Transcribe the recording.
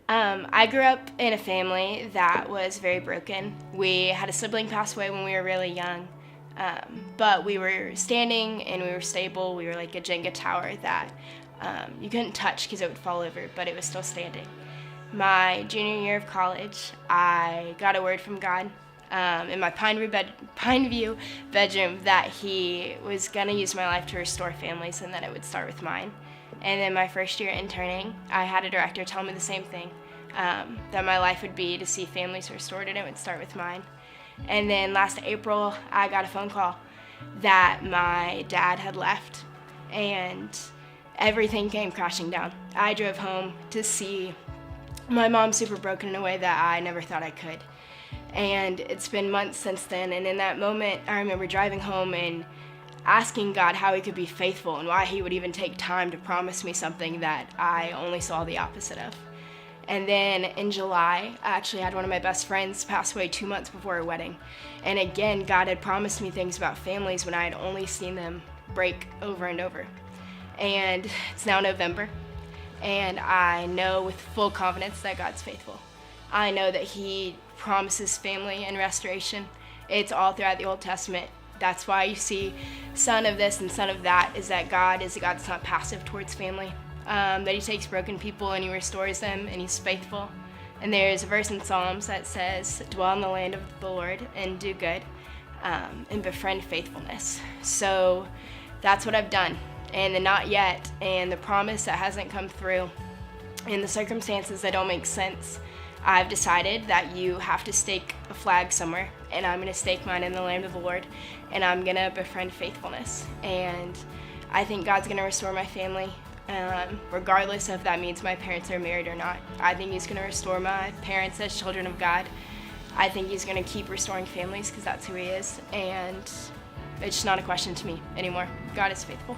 I grew up in a family that was very broken. We had a sibling pass away when we were really young, but we were standing and we were stable. We were like a Jenga tower that you couldn't touch because it would fall over, but it was still standing. My junior year of college, I got a word from God in my Pineview bedroom that He was going to use my life to restore families and that it would start with mine. And then my first year interning, I had a director tell me the same thing, that my life would be to see families restored and it would start with mine. And then last April, I got a phone call that my dad had left and everything came crashing down. I drove home to see my mom super broken in a way that I never thought I could. And it's been months since then, and in that moment, I remember driving home and asking God how He could be faithful and why He would even take time to promise me something that I only saw the opposite of. And then in July, I actually had one of my best friends pass away 2 months before her wedding. And again, God had promised me things about families when I had only seen them break over and over. And it's now November, and I know with full confidence that God's faithful. I know that He promises family and restoration. It's all throughout the Old Testament. That's why you see son of this and son of that, is that God is a God that's not passive towards family, that He takes broken people and He restores them, and He's faithful. And there's a verse in Psalms that says, dwell in the land of the Lord and do good, and befriend faithfulness. So that's what I've done. And the not yet, and the promise that hasn't come through, and the circumstances that don't make sense, I've decided that you have to stake a flag somewhere, and I'm going to stake mine in the land of the Lord, and I'm going to befriend faithfulness. And I think God's going to restore my family, regardless if that means my parents are married or not. I think He's going to restore my parents as children of God. I think He's going to keep restoring families because that's who He is, and it's just not a question to me anymore. God is faithful.